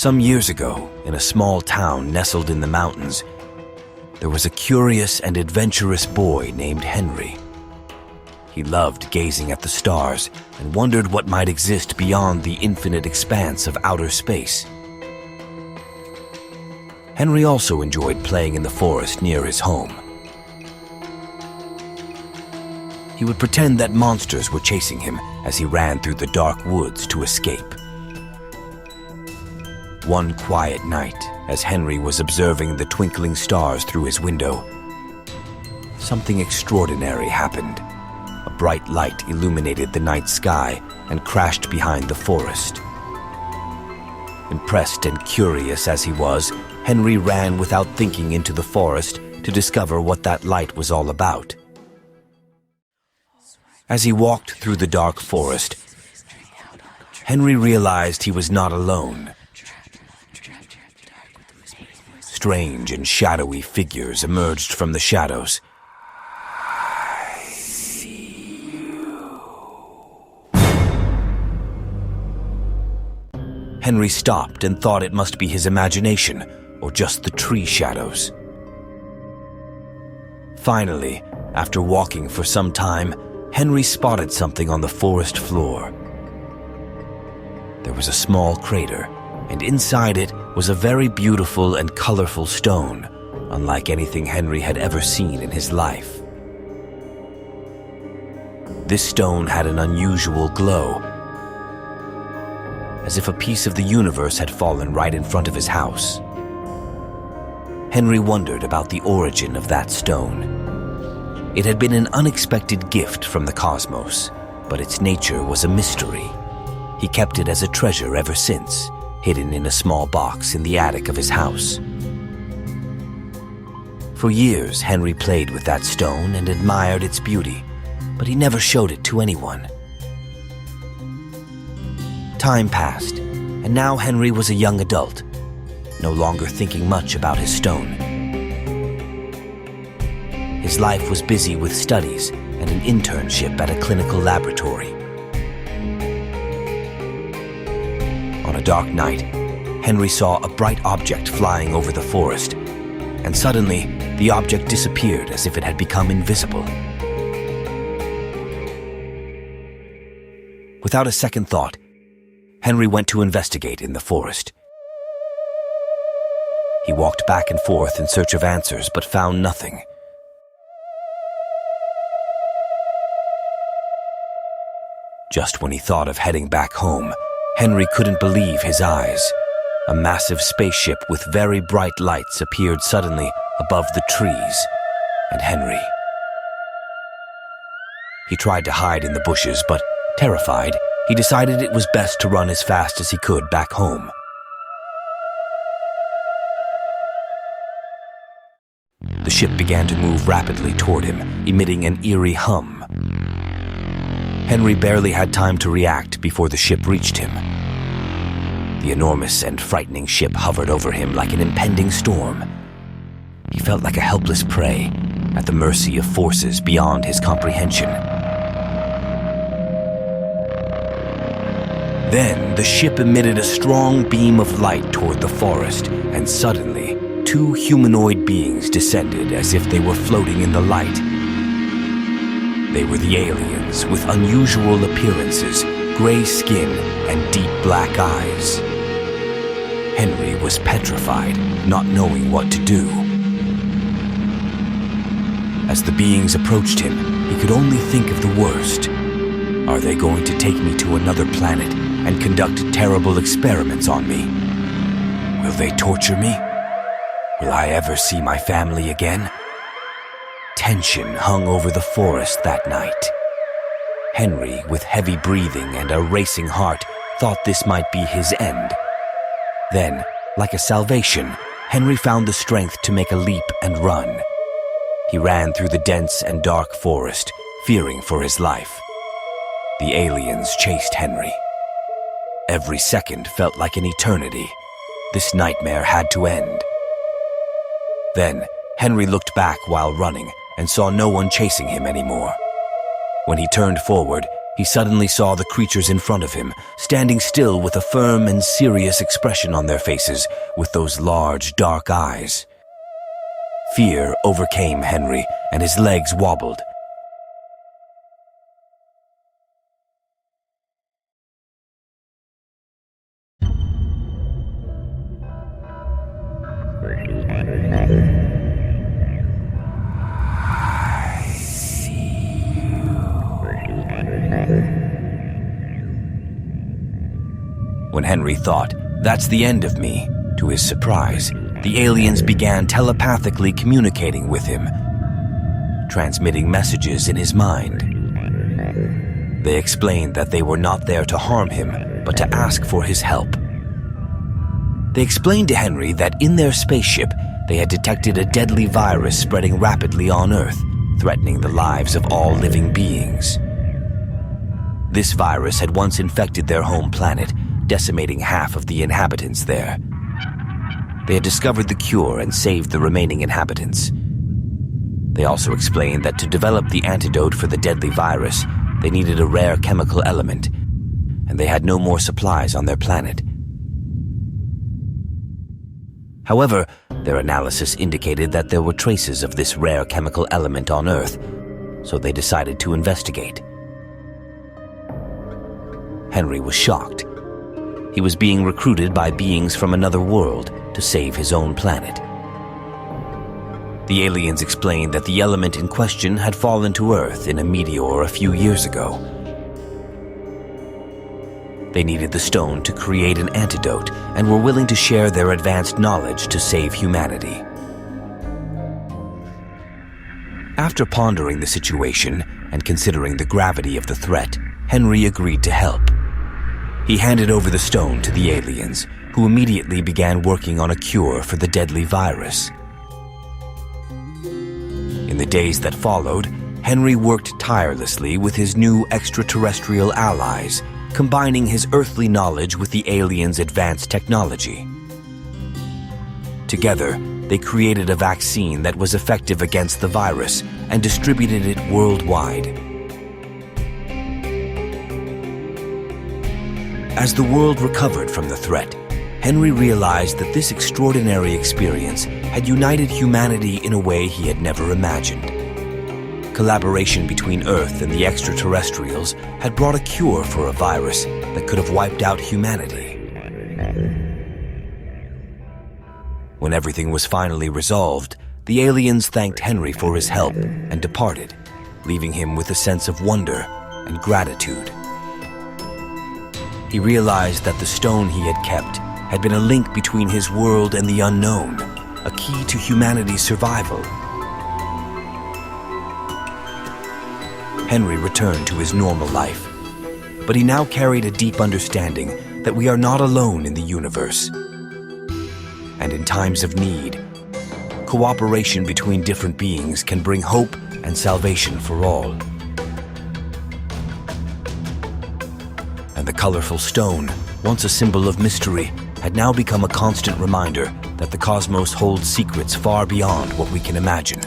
Some years ago, in a small town nestled in the mountains, there was a curious and adventurous boy named Henry. He loved gazing at the stars and wondered what might exist beyond the infinite expanse of outer space. Henry also enjoyed playing in the forest near his home. He would pretend that monsters were chasing him as he ran through the dark woods to escape. One quiet night, as Henry was observing the twinkling stars through his window, something extraordinary happened. A bright light illuminated the night sky and crashed behind the forest. Impressed and curious as he was, Henry ran without thinking into the forest to discover what that light was all about. As he walked through the dark forest, Henry realized he was not alone. Strange and shadowy figures emerged from the shadows. I see you. Henry stopped and thought it must be his imagination or just the tree shadows. Finally, after walking for some time, Henry spotted something on the forest floor. There was a small crater, and inside it was a very beautiful and colorful stone, unlike anything Henry had ever seen in his life. This stone had an unusual glow, as if a piece of the universe had fallen right in front of his house. Henry wondered about the origin of that stone. It had been an unexpected gift from the cosmos, but its nature was a mystery. He kept it as a treasure ever since, hidden in a small box in the attic of his house. For years, Henry played with that stone and admired its beauty, but he never showed it to anyone. Time passed, and now Henry was a young adult, no longer thinking much about his stone. His life was busy with studies and an internship at a clinical laboratory. On a dark night, Henry saw a bright object flying over the forest, and suddenly the object disappeared as if it had become invisible. Without a second thought, Henry went to investigate in the forest. He walked back and forth in search of answers, but found nothing. Just when he thought of heading back home, Henry couldn't believe his eyes. A massive spaceship with very bright lights appeared suddenly above the trees, and Henry. He tried to hide in the bushes, but terrified, he decided it was best to run as fast as he could back home. The ship began to move rapidly toward him, emitting an eerie hum. Henry barely had time to react before the ship reached him. The enormous and frightening ship hovered over him like an impending storm. He felt like a helpless prey, at the mercy of forces beyond his comprehension. Then the ship emitted a strong beam of light toward the forest, and suddenly, two humanoid beings descended as if they were floating in the light. They were the aliens, with unusual appearances, gray skin, and deep black eyes. Henry was petrified, not knowing what to do. As the beings approached him, he could only think of the worst. Are they going to take me to another planet and conduct terrible experiments on me? Will they torture me? Will I ever see my family again? Tension hung over the forest that night. Henry, with heavy breathing and a racing heart, thought this might be his end. Then, like a salvation, Henry found the strength to make a leap and run. He ran through the dense and dark forest, fearing for his life. The aliens chased Henry. Every second felt like an eternity. This nightmare had to end. Then, Henry looked back while running and saw no one chasing him anymore. When he turned forward, he he suddenly saw the creatures in front of him, standing still with a firm and serious expression on their faces, with those large, dark eyes. Fear overcame Henry, and his legs wobbled. When Henry thought, "That's the end of me," to his surprise, the aliens began telepathically communicating with him, transmitting messages in his mind. They explained that they were not there to harm him, but to ask for his help. They explained to Henry that in their spaceship, they had detected a deadly virus spreading rapidly on Earth, threatening the lives of all living beings. This virus had once infected their home planet, decimating half of the inhabitants there. They had discovered the cure and saved the remaining inhabitants. They also explained that to develop the antidote for the deadly virus, they needed a rare chemical element, and they had no more supplies on their planet. However, their analysis indicated that there were traces of this rare chemical element on Earth, so they decided to investigate. Henry was shocked. He was being recruited by beings from another world to save his own planet. The aliens explained that the element in question had fallen to Earth in a meteor a few years ago. They needed the stone to create an antidote and were willing to share their advanced knowledge to save humanity. After pondering the situation and considering the gravity of the threat, Henry agreed to help. He handed over the stone to the aliens, who immediately began working on a cure for the deadly virus. In the days that followed, Henry worked tirelessly with his new extraterrestrial allies, combining his earthly knowledge with the aliens' advanced technology. Together, they created a vaccine that was effective against the virus and distributed it worldwide. As the world recovered from the threat, Henry realized that this extraordinary experience had united humanity in a way he had never imagined. Collaboration between Earth and the extraterrestrials had brought a cure for a virus that could have wiped out humanity. When everything was finally resolved, the aliens thanked Henry for his help and departed, leaving him with a sense of wonder and gratitude. He realized that the stone he had kept had been a link between his world and the unknown, a key to humanity's survival. Henry returned to his normal life, but he now carried a deep understanding that we are not alone in the universe. And in times of need, cooperation between different beings can bring hope and salvation for all. And the colorful stone, once a symbol of mystery, had now become a constant reminder that the cosmos holds secrets far beyond what we can imagine.